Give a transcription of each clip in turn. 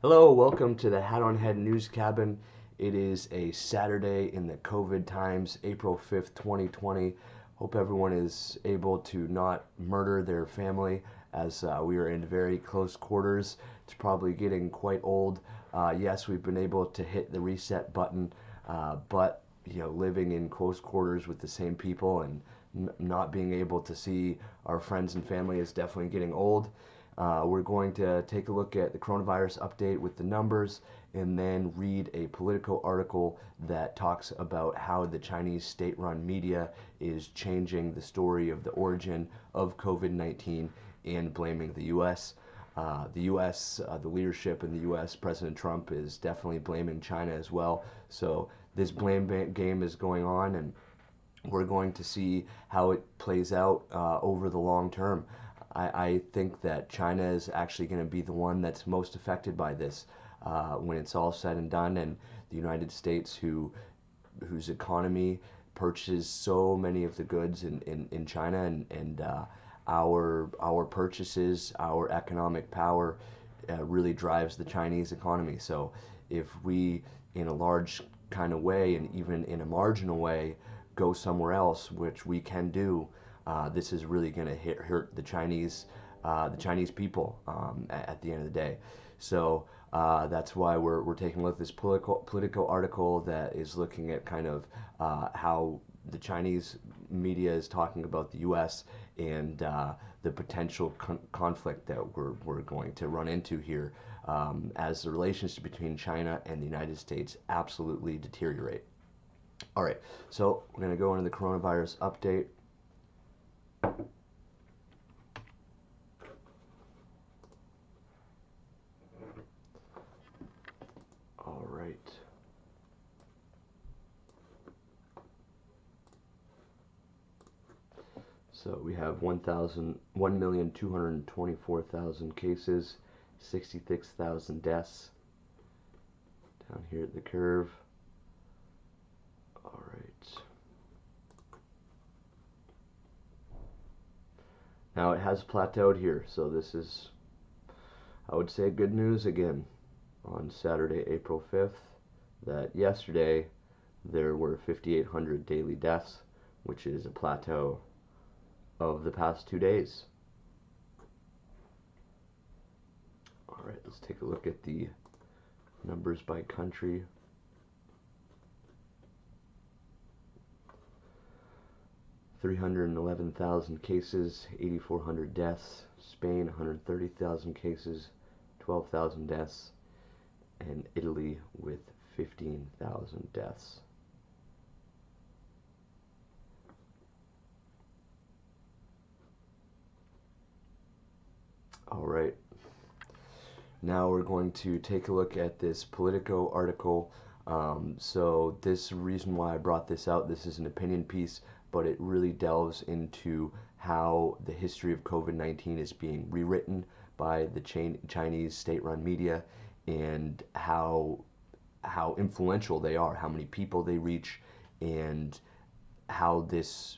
Hello, welcome to the Hat on Head News Cabin. It is a Saturday in the COVID times, April 5th, 2020. Hope everyone is able to not murder their family as we are in very close quarters. It's probably getting quite old. Yes, we've been able to hit the reset button, but living in close quarters with the same people and not being able to see our friends and family is definitely getting old. We're going to take a look at the coronavirus update with the numbers and then read a Politico article that talks about how the Chinese state-run media is changing the story of the origin of COVID-19 and blaming the U.S. The leadership in the U.S., President Trump is definitely blaming China as well. So this blame game is going on, and we're going to see how it plays out over the long term. I think that China is actually going to be the one that's most affected by this when it's all said and done, and the United States, whose economy purchases so many of the goods in China, and our purchases, our economic power really drives the Chinese economy. So if we, in a large kind of way, and even in a marginal way, go somewhere else, which we can do, this is really going to hurt the Chinese people at the end of the day. So that's why we're taking a look at this Politico article that is looking at kind of how the Chinese media is talking about the U.S. and the potential conflict that we're going to run into here as the relationship between China and the United States absolutely deteriorate. All right, so we're going to go into the coronavirus update. All right. So we have 1,224,000 cases, 66,000 deaths. Down here at the curve. All right. Now it has plateaued here, so this is, I would say, good news again on Saturday, April 5th, that yesterday there were 5,800 daily deaths, which is a plateau of the past 2 days. All right, let's take a look at the numbers by country. $311,000 cases, 8,400 deaths. Spain, 130,000 cases, 12,000 deaths. And Italy with 15,000 deaths. All right. Now we're going to take a look at this Politico article. So this reason why I brought this out, this is an opinion piece, but it really delves into how the history of COVID-19 is being rewritten by the Chinese state-run media, and how influential they are, how many people they reach, and how this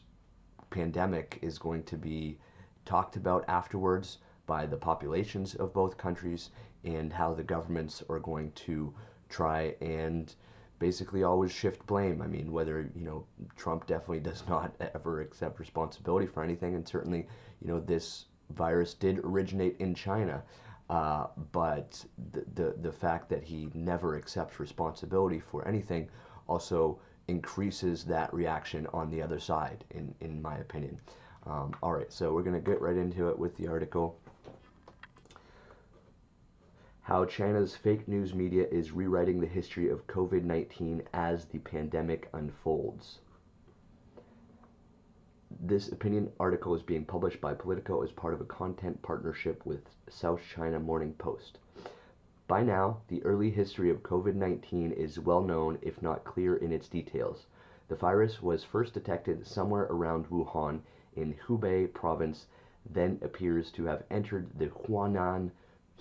pandemic is going to be talked about afterwards by the populations of both countries, and how the governments are going to try and basically always shift blame. I mean, whether, Trump definitely does not ever accept responsibility for anything, and certainly, this virus did originate in China, but the fact that he never accepts responsibility for anything also increases that reaction on the other side, in my opinion. All right, so we're going to get right into it with the article. How China's fake news media is rewriting the history of COVID-19 as the pandemic unfolds. This opinion article is being published by Politico as part of a content partnership with South China Morning Post. By now, the early history of COVID-19 is well known, if not clear in its details. The virus was first detected somewhere around Wuhan in Hubei province, then appears to have entered the Huanan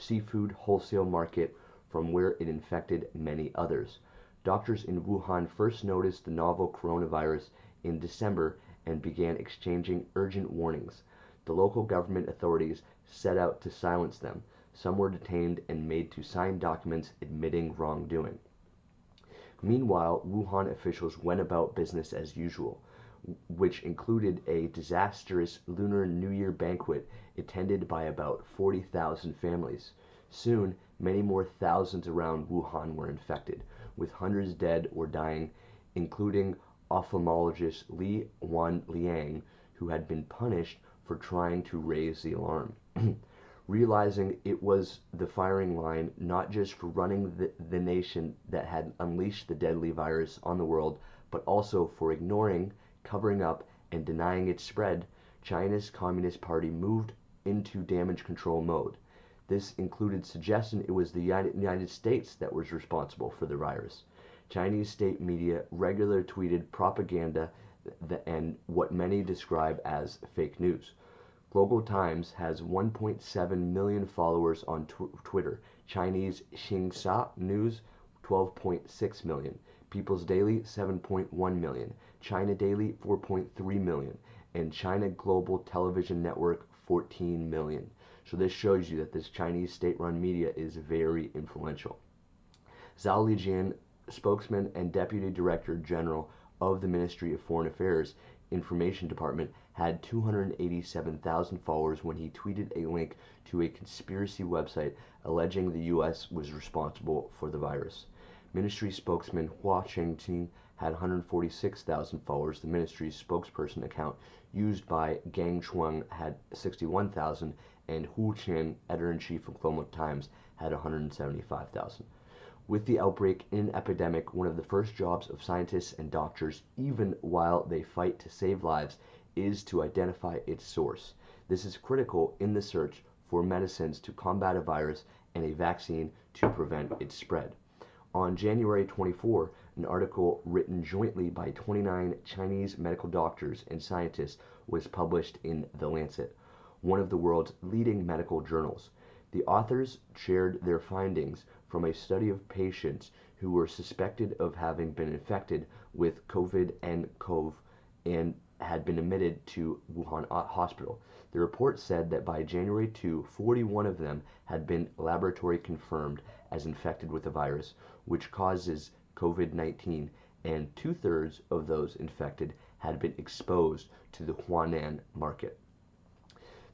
seafood wholesale market, from where it infected many others. Doctors in Wuhan first noticed the novel coronavirus in December and began exchanging urgent warnings. The local government authorities set out to silence them. Some were detained and made to sign documents admitting wrongdoing. Meanwhile, Wuhan officials went about business as usual, which included a disastrous Lunar New Year banquet attended by about 40,000 families. Soon, many more thousands around Wuhan were infected, with hundreds dead or dying, including ophthalmologist Li Wanliang, who had been punished for trying to raise the alarm. Realizing it was the firing line not just for running the nation that had unleashed the deadly virus on the world, but also for ignoring, covering up, and denying its spread, China's Communist Party moved into damage control mode. This included suggesting it was the United States that was responsible for the virus. Chinese state media regularly tweeted propaganda and what many describe as fake news. Global Times has 1.7 million followers on Twitter. Chinese Xinhua News, 12.6 million. People's Daily, 7.1 million. China Daily, 4.3 million. And China Global Television Network, 14 million. So this shows you that this Chinese state-run media is very influential. Zhao Lijian, spokesman and deputy director general of the Ministry of Foreign Affairs Information Department, had 287,000 followers when he tweeted a link to a conspiracy website alleging the U.S. was responsible for the virus. Ministry spokesman Hua Chengqing had 146,000 followers. The ministry's spokesperson account used by Gang Shuang had 61,000, and Hu Qian, editor-in-chief of Global Times, had 175,000. With the outbreak in an epidemic, one of the first jobs of scientists and doctors, even while they fight to save lives, is to identify its source. This is critical in the search for medicines to combat a virus and a vaccine to prevent its spread. On January 24, an article written jointly by 29 Chinese medical doctors and scientists was published in The Lancet, one of the world's leading medical journals. The authors shared their findings from a study of patients who were suspected of having been infected with COVID and CoV and had been admitted to Wuhan Hospital. The report said that by January 2, 41 of them had been laboratory confirmed as infected with the virus, which causes COVID-19, and 2/3 of those infected had been exposed to the Huanan market.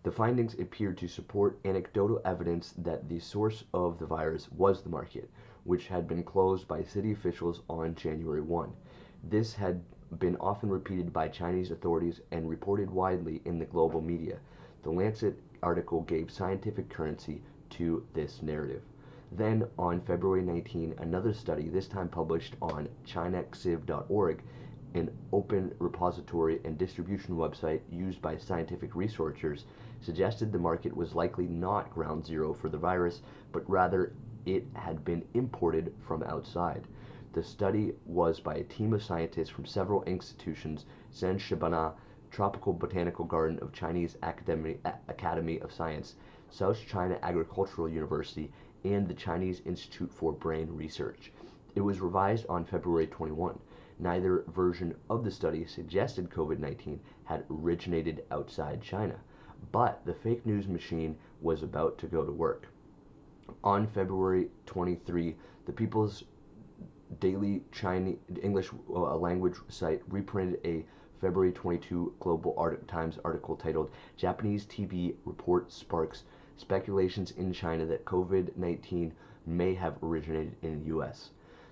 The findings appeared to support anecdotal evidence that the source of the virus was the market, which had been closed by city officials on January 1. This had been often repeated by Chinese authorities and reported widely in the global media. The Lancet article gave scientific currency to this narrative. Then, on February 19, another study, this time published on chinaxiv.org, an open repository and distribution website used by scientific researchers, suggested the market was likely not ground zero for the virus, but rather it had been imported from outside. The study was by a team of scientists from several institutions: Zhangshibana Tropical Botanical Garden of Chinese Academy of Science, South China Agricultural University, and the Chinese Institute for Brain Research. It was revised on February 21. Neither version of the study suggested COVID-19 had originated outside China, but the fake news machine was about to go to work. On February 23, the People's Daily Chinese English language site reprinted a February 22 Global Times article titled "Japanese TV Report Sparks Speculations in China that COVID-19 May Have Originated in the U.S."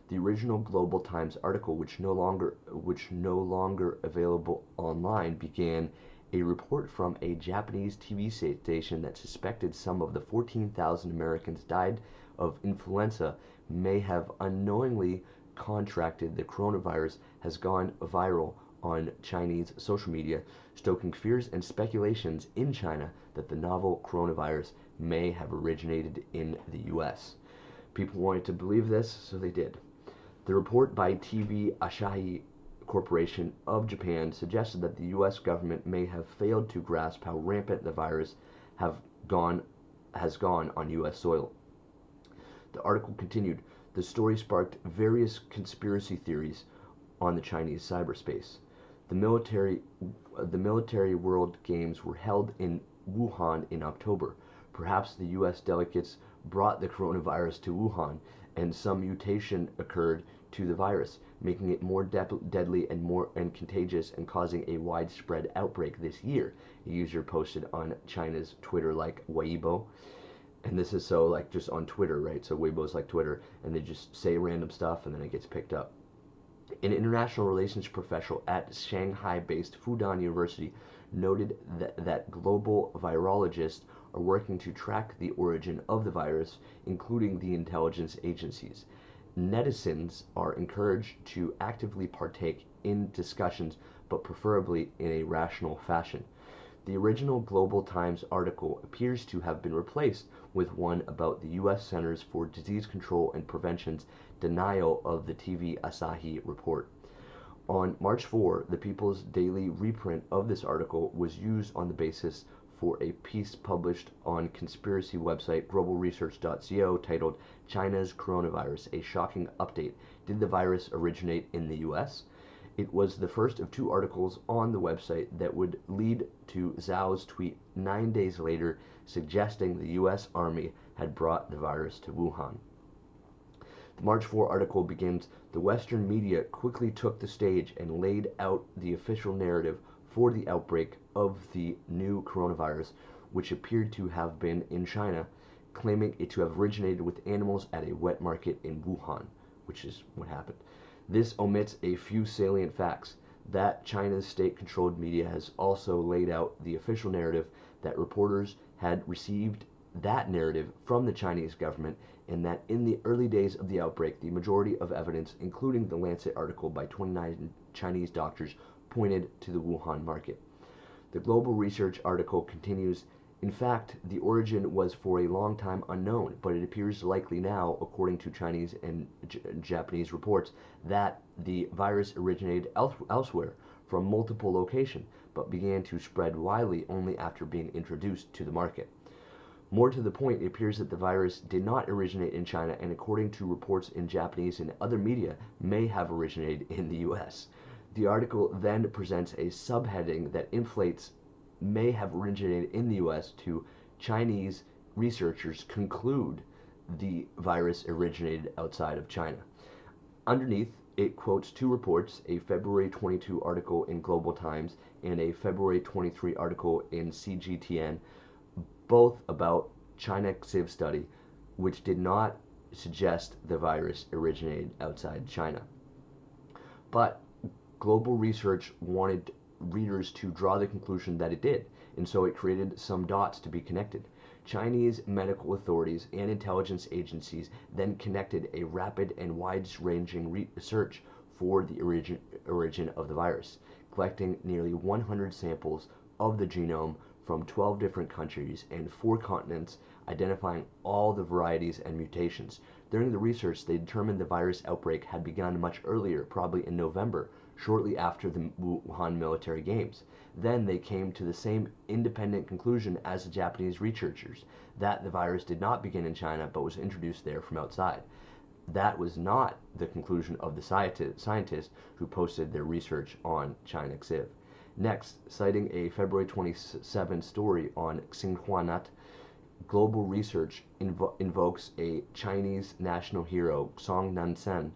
The original Global Times article, which no longer available online, began a report from a Japanese TV station that suspected some of the 14,000 Americans died of influenza may have unknowingly contracted the coronavirus has gone viral on Chinese social media, stoking fears and speculations in China that the novel coronavirus may have originated in the U.S. People wanted to believe this, so they did. The report by TV Asahi Corporation of Japan suggested that the U.S. government may have failed to grasp how rampant the virus has gone on U.S. soil. The article continued, "The story sparked various conspiracy theories on the Chinese cyberspace. The military World Games were held in Wuhan in October. Perhaps the US delegates brought the coronavirus to Wuhan, and some mutation occurred to the virus, making it more deadly and contagious and causing a widespread outbreak this year. A user posted on China's Twitter like Weibo. And this is so like just on Twitter, right? So Weibo is like Twitter, and they just say random stuff and then it gets picked up. An international relations professional at Shanghai-based Fudan University noted that global virologists are working to track the origin of the virus, including the intelligence agencies. Netizens are encouraged to actively partake in discussions, but preferably in a rational fashion. The original Global Times article appears to have been replaced with one about the U.S. Centers for Disease Control and Prevention's denial of the TV Asahi report. On March 4, the People's Daily reprint of this article was used on the basis for a piece published on conspiracy website globalresearch.co titled China's Coronavirus, a Shocking Update. Did the virus originate in the U.S.? It was the first of two articles on the website that would lead to Zhao's tweet 9 days later suggesting the U.S. Army had brought the virus to Wuhan. The March 4 article begins, the Western media quickly took the stage and laid out the official narrative for the outbreak of the new coronavirus, which appeared to have been in China, claiming it to have originated with animals at a wet market in Wuhan, which is what happened. This omits a few salient facts. That China's state-controlled media has also laid out the official narrative, that reporters had received that narrative from the Chinese government, and that in the early days of the outbreak, the majority of evidence, including the Lancet article by 29 Chinese doctors, pointed to the Wuhan market. The Global Research article continues, in fact, the origin was for a long time unknown, but it appears likely now, according to Chinese and Japanese reports, that the virus originated elsewhere from multiple locations, but began to spread widely only after being introduced to the market. More to the point, it appears that the virus did not originate in China, and according to reports in Japanese and other media, may have originated in the US. The article then presents a subheading that inflates may have originated in the US to Chinese researchers conclude the virus originated outside of China. Underneath, it quotes two reports, a February 22 article in Global Times and a February 23 article in CGTN, both about China XIV study, which did not suggest the virus originated outside China. But Global Research wanted readers to draw the conclusion that it did, and so it created some dots to be connected. Chinese medical authorities and intelligence agencies then connected a rapid and wide-ranging research for the origin of the virus, collecting nearly 100 samples of the genome from 12 different countries and 4 continents, identifying all the varieties and mutations. During the research, they determined the virus outbreak had begun much earlier, probably in November, shortly after the Wuhan military games. Then they came to the same independent conclusion as the Japanese researchers, that the virus did not begin in China but was introduced there from outside. That was not the conclusion of the scientists who posted their research on China XIV. Next, citing a February 27 story on Xinhuanat, Global Research invokes a Chinese national hero, Song Nansen,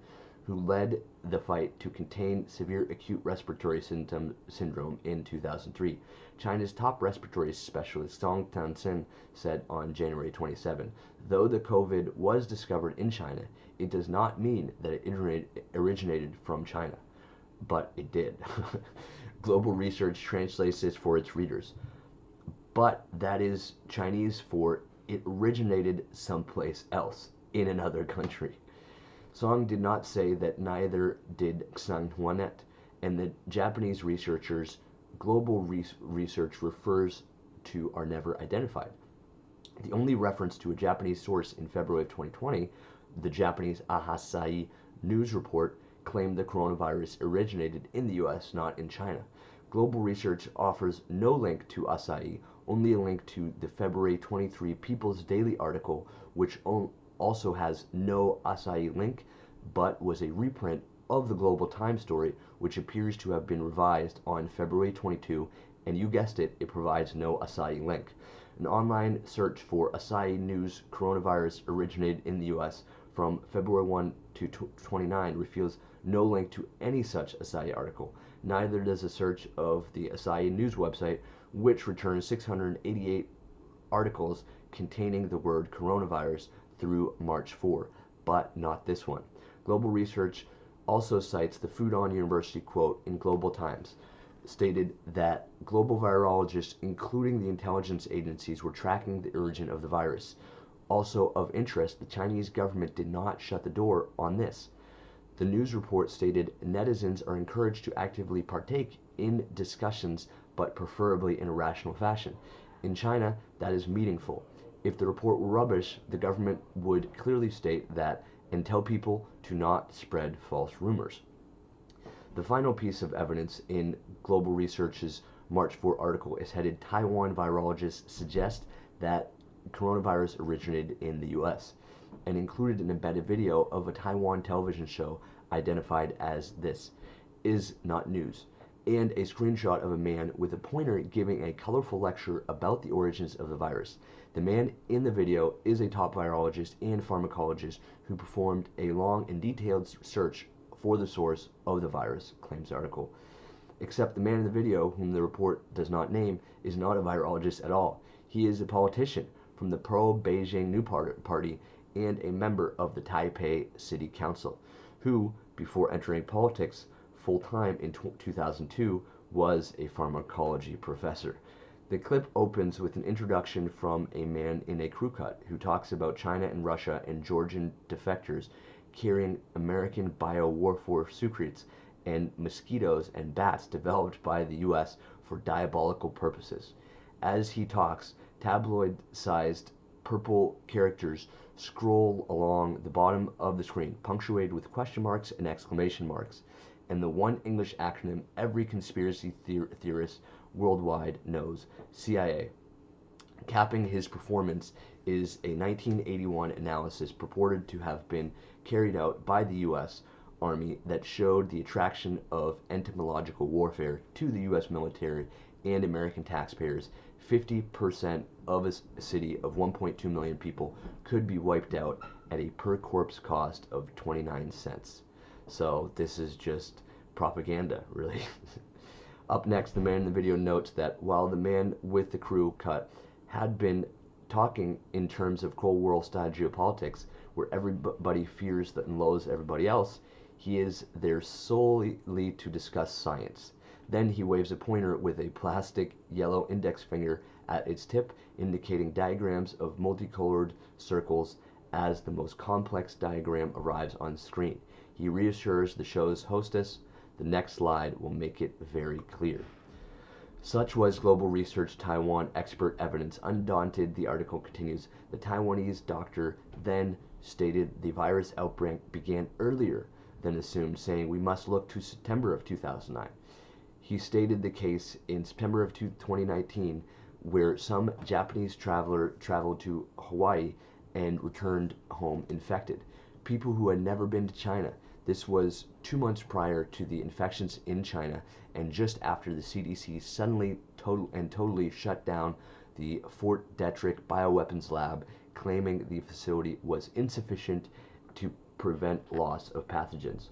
who led the fight to contain severe acute respiratory syndrome in 2003. China's top respiratory specialist, Song Nansen, said on January 27, though the COVID was discovered in China, it does not mean that it originated from China. But it did. Global Research translates this for its readers. But that is Chinese for it originated someplace else, in another country. Song did not say that neither did Xinhuanat, and the Japanese researchers Global Research refers to are never identified. The only reference to a Japanese source in February of 2020, the Japanese Asahi news report, claimed the coronavirus originated in the US, not in China. Global Research offers no link to Asahi, only a link to the February 23 People's Daily article, which also has no Asahi link, but was a reprint of the Global Times story, which appears to have been revised on February 22, and you guessed it, it provides no Asahi link. An online search for Asahi News coronavirus originated in the US from February 1 to 29 reveals no link to any such Asahi article. Neither does a search of the Asahi News website, which returns 688 articles containing the word coronavirus through March 4, but not this one. Global Research also cites the Fudan University quote in Global Times, stated that global virologists, including the intelligence agencies, were tracking the origin of the virus. Also of interest, the Chinese government did not shut the door on this. The news report stated netizens are encouraged to actively partake in discussions, but preferably in a rational fashion. In China, that is meaningful. If the report were rubbish, the government would clearly state that and tell people to not spread false rumors. The final piece of evidence in Global Research's March 4 article is headed Taiwan virologists suggest that coronavirus originated in the US, and included an embedded video of a Taiwan television show identified as This Is Not News, and a screenshot of a man with a pointer giving a colorful lecture about the origins of the virus. The man in the video is a top virologist and pharmacologist who performed a long and detailed search for the source of the virus, claims the article. Except the man in the video, whom the report does not name, is not a virologist at all. He is a politician from the pro-Beijing New Party and a member of the Taipei City Council, who, before entering politics full-time in 2002, was a pharmacology professor. The clip opens with an introduction from a man in a crew cut who talks about China and Russia and Georgian defectors carrying American biowarfare secrets and mosquitoes and bats developed by the US for diabolical purposes. As he talks, tabloid-sized purple characters scroll along the bottom of the screen, punctuated with question marks and exclamation marks, and the one English acronym every conspiracy theorist worldwide knows, CIA. Capping his performance is a 1981 analysis purported to have been carried out by the U.S. Army that showed the attraction of entomological warfare to the U.S. military and American taxpayers. 50% of a city of 1.2 million people could be wiped out at a per corpse cost of 29 cents. So this is just propaganda, really. Up next, the man in the video notes that while the man with the crew cut had been talking in terms of Cold War style geopolitics, where everybody fears and loathes everybody else, he is there solely to discuss science. Then he waves a pointer with a plastic yellow index finger at its tip, indicating diagrams of multicolored circles as the most complex diagram arrives on screen. He reassures the show's hostess, the next slide will make it very clear. Such was Global Research Taiwan expert evidence. Undaunted, the article continues, the Taiwanese doctor then stated the virus outbreak began earlier than assumed, saying we must look to September of 2009. He stated the case in September of 2019, where some Japanese traveler traveled to Hawaii and returned home infected. People who had never been to China. This was 2 months prior to the infections in China and just after the CDC suddenly totally shut down the Fort Detrick bioweapons lab, claiming the facility was insufficient to prevent loss of pathogens.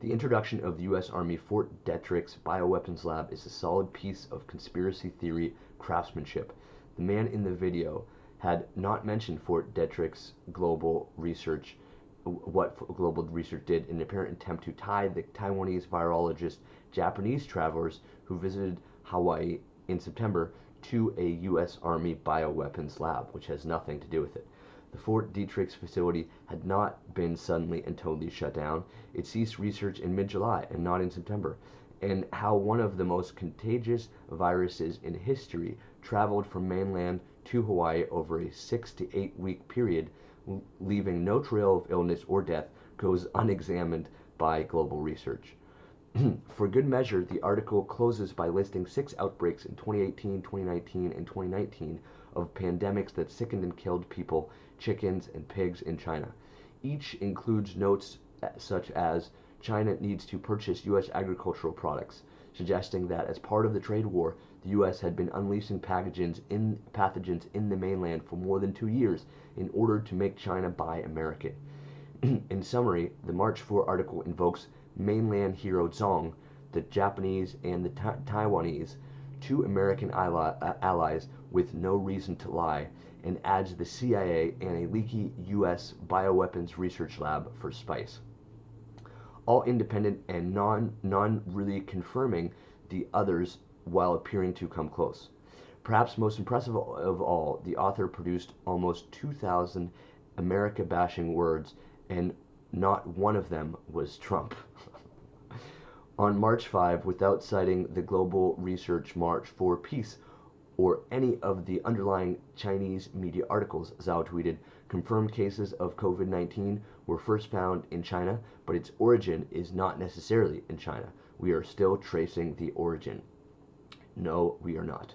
The introduction of the U.S. Army Fort Detrick's bioweapons lab is a solid piece of conspiracy theory craftsmanship. The man in the video had not mentioned Fort Detrick's global research, what global research did, in an apparent attempt to tie the Taiwanese virologist Japanese travelers who visited Hawaii in September to a U.S. Army bioweapons lab, which has nothing to do with it. The Fort Detrick's facility had not been suddenly and totally shut down. It ceased research in mid-July and not in September. And how one of the most contagious viruses in history traveled from mainland to Hawaii over a 6 to 8 week period, leaving no trail of illness or death, goes unexamined by Global Research. For good measure, the article closes by listing 6 outbreaks in 2018, 2019, and 2019 of pandemics that sickened and killed people, chickens, and pigs in China. Each includes notes such as China needs to purchase U.S. agricultural products, suggesting that as part of the trade war, the U.S. had been unleashing pathogens in the mainland for more than 2 years in order to make China buy American. In summary, the March 4 article invokes mainland hero Zhong, the Japanese and the Taiwanese, two American allies with no reason to lie, and adds the CIA and a leaky U.S. bioweapons research lab for spice. All independent and non really confirming the others while appearing to come close. Perhaps most impressive of all, the author produced almost 2,000 America-bashing words, and not one of them was Trump. On March 5, without citing the Global Research March for Peace or any of the underlying Chinese media articles, Zhao tweeted, confirmed cases of COVID-19 were first found in China, but its origin is not necessarily in China. We are still tracing the origin. No, we are not.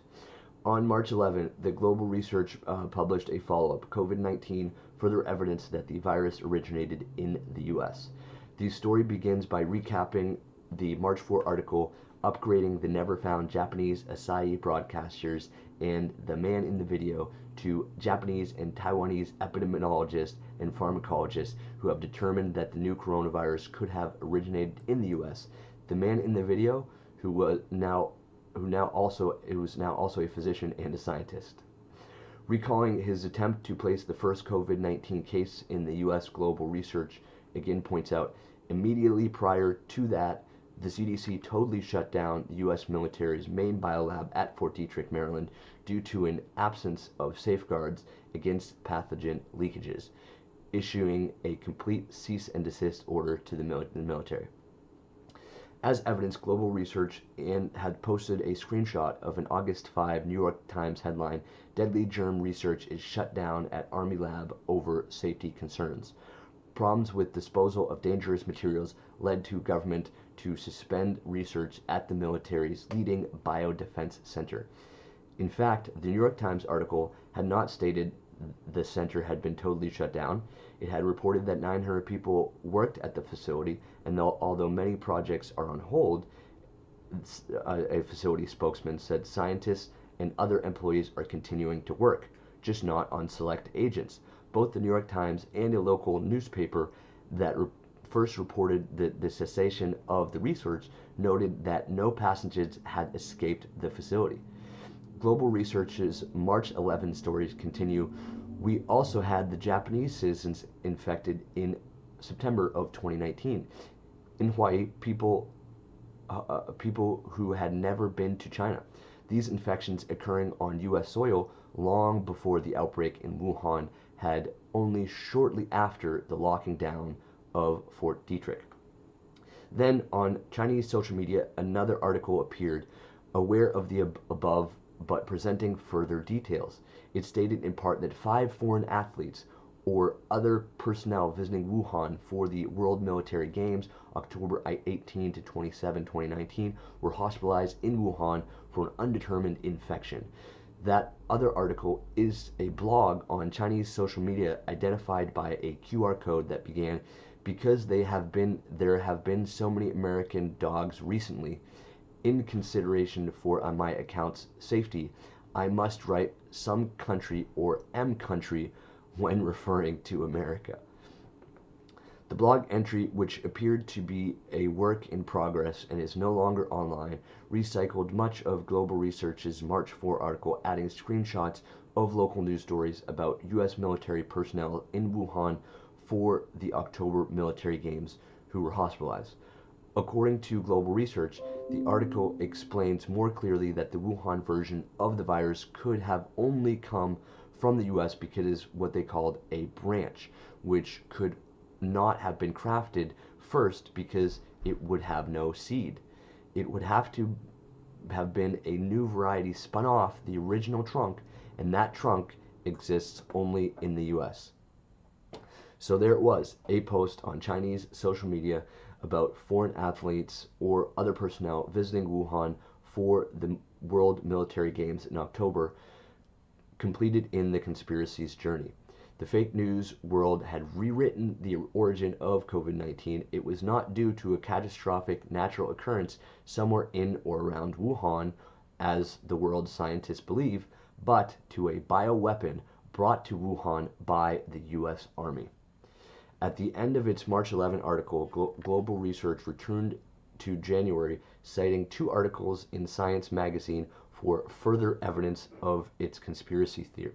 On March 11, the Global Research published a follow-up, COVID-19, further evidence that the virus originated in the U.S. The story begins by recapping the March 4 article, upgrading the never-found Japanese Asahi broadcasters and the man in the video to Japanese and Taiwanese epidemiologists and pharmacologists who have determined that the new coronavirus could have originated in the U.S. The man in the video, who was now also a physician and a scientist. Recalling his attempt to place the first COVID-19 case in the U.S. Global Research, again points out, immediately prior to that, the CDC totally shut down the U.S. military's main biolab at Fort Detrick, Maryland, due to an absence of safeguards against pathogen leakages, issuing a complete cease and desist order to the military. As evidence, Global Research had posted a screenshot of an August 5 New York Times headline, "Deadly Germ Research is Shut Down at Army Lab Over Safety Concerns." Problems with disposal of dangerous materials led to government to suspend research at the military's leading biodefense center. In fact, the New York Times article had not stated the center had been totally shut down. It had reported that 900 people worked at the facility, and although many projects are on hold, a facility spokesman said scientists and other employees are continuing to work, just not on select agents. Both the New York Times and a local newspaper that first reported the cessation of the research noted that no passengers had escaped the facility. Global Research's March 11 stories continue. We also had the Japanese citizens infected in September of 2019. In Hawaii, people who had never been to China. These infections occurring on U.S. soil long before the outbreak in Wuhan, had only shortly after the locking down of Fort Detrick. Then on Chinese social media, another article appeared, aware of the above but presenting further details. It stated in part that 5 foreign athletes or other personnel visiting Wuhan for the World Military Games October 18 to 27, 2019 were hospitalized in Wuhan for an undetermined infection. That other article is a blog on Chinese social media identified by a QR code that began, "Because there have been so many American dogs recently, in consideration for my account's safety, I must write some country or M country when referring to America." The blog entry, which appeared to be a work in progress and is no longer online, recycled much of Global Research's March 4 article, adding screenshots of local news stories about U.S. military personnel in Wuhan for the October military games who were hospitalized. According to Global Research, the article explains more clearly that the Wuhan version of the virus could have only come from the U.S. because it is what they called a branch, which could not have been crafted first because it would have no seed. It would have to have been a new variety spun off the original trunk, and that trunk exists only in the US. So there it was, a post on Chinese social media about foreign athletes or other personnel visiting Wuhan for the World Military Games in October, completed in the conspiracy's journey. The fake news world had rewritten the origin of COVID-19. It was not due to a catastrophic natural occurrence somewhere in or around Wuhan as the world's scientists believe, but to a bioweapon brought to Wuhan by the U.S. Army. At the end of its March 11 article, Global Research returned to January, citing 2 articles in Science magazine for further evidence of its conspiracy theory,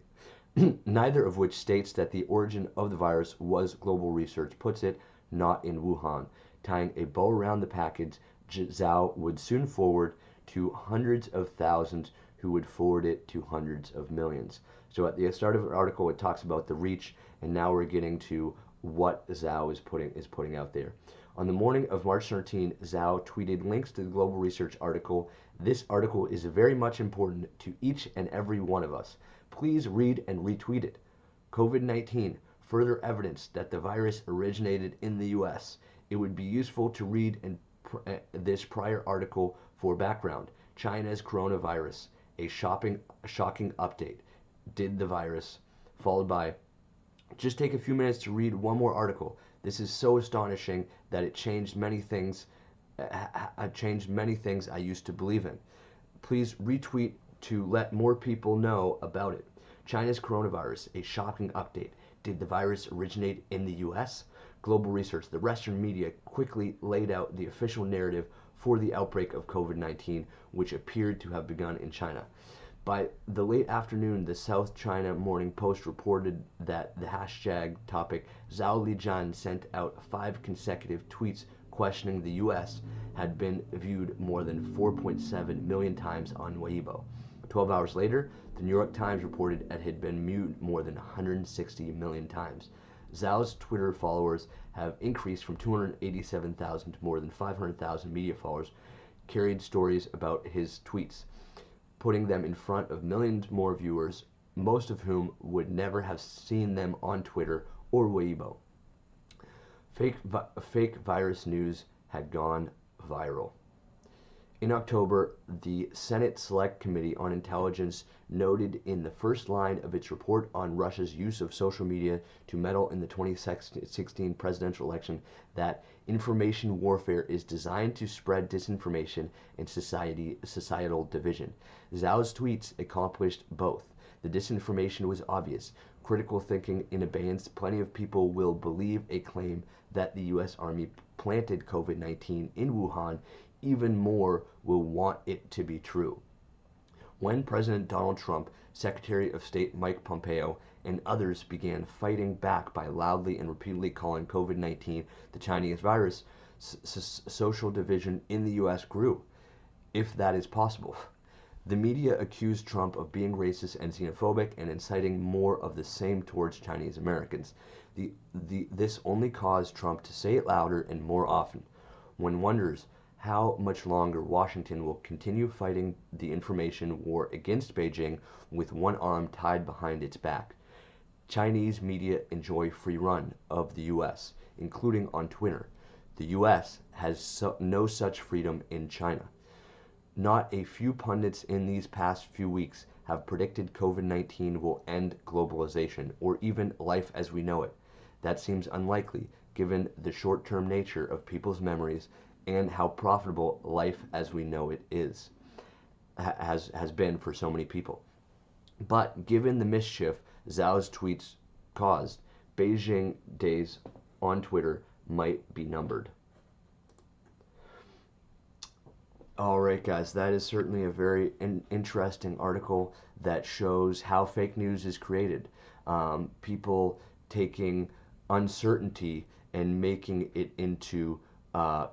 neither of which states that the origin of the virus was, Global Research puts it, not in Wuhan. Tying a bow around the package, Zhao would soon forward to hundreds of thousands who would forward it to hundreds of millions. So at the start of the article, it talks about the reach, and now we're getting to what Zhao is putting out there. On the morning of March 13, Zhao tweeted links to the Global Research article. This article is very much important to each and every one of us. Please read and retweet it. COVID-19, further evidence that the virus originated in the U.S. It would be useful to read this prior article for background. China's coronavirus, a shocking update. Did the virus, followed by, just take a few minutes to read one more article. This is so astonishing that it changed many things. Changed many things I used to believe in. Please retweet to let more people know about it. China's coronavirus, a shocking update. Did the virus originate in the U.S.? Global Research, the Western media quickly laid out the official narrative for the outbreak of COVID-19, which appeared to have begun in China. By the late afternoon, the South China Morning Post reported that the hashtag topic Zhao Lijian sent out 5 consecutive tweets questioning the U.S. had been viewed more than 4.7 million times on Weibo. 12 hours later, the New York Times reported it had been viewed more than 160 million times. Zhao's Twitter followers have increased from 287,000 to more than 500,000 media followers, carried stories about his tweets, putting them in front of millions more viewers, most of whom would never have seen them on Twitter or Weibo. Fake virus news had gone viral. In October, the Senate Select Committee on Intelligence noted in the first line of its report on Russia's use of social media to meddle in the 2016 presidential election that information warfare is designed to spread disinformation and societal division. Zhao's tweets accomplished both. The disinformation was obvious. Critical thinking in abeyance, plenty of people will believe a claim that the U.S. Army planted COVID-19 in Wuhan. Even more will want it to be true. When President Donald Trump, Secretary of State Mike Pompeo, and others began fighting back by loudly and repeatedly calling COVID-19 the Chinese virus, social division in the U.S. grew, if that is possible. The media accused Trump of being racist and xenophobic and inciting more of the same towards Chinese Americans. This only caused Trump to say it louder and more often. One wonders how much longer Washington will continue fighting the information war against Beijing with one arm tied behind its back. Chinese media enjoy free run of the U.S., including on Twitter. The U.S. has no such freedom in China. Not a few pundits in these past few weeks have predicted COVID-19 will end globalization or even life as we know it. That seems unlikely given the short-term nature of people's memories and how profitable life as we know it has been for so many people. But given the mischief Zhao's tweets caused, Beijing days on Twitter might be numbered. Alright guys, that is certainly a very interesting article that shows how fake news is created. People taking uncertainty and making it into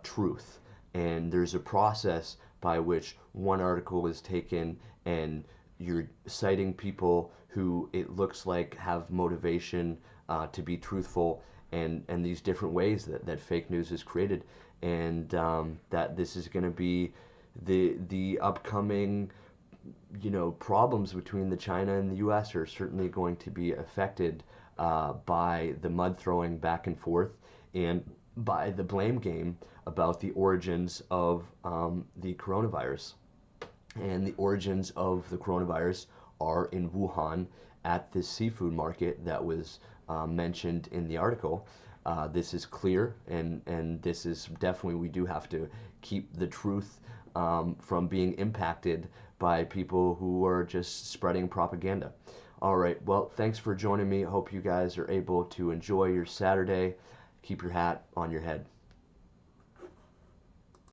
truth, and there's a process by which one article is taken and you're citing people who it looks like have motivation to be truthful, and these different ways that fake news is created, and that this is going to be the upcoming problems between the China and the US are certainly going to be affected by the mud throwing back and forth and by the blame game about the origins of the coronavirus. And the origins of the coronavirus are in Wuhan at this seafood market that was mentioned in the article. this is clear, and this is definitely, we do have to keep the truth from being impacted by people who are just spreading propaganda. All right, well, thanks for joining me. Hope you guys are able to enjoy your Saturday. Keep your hat on your head.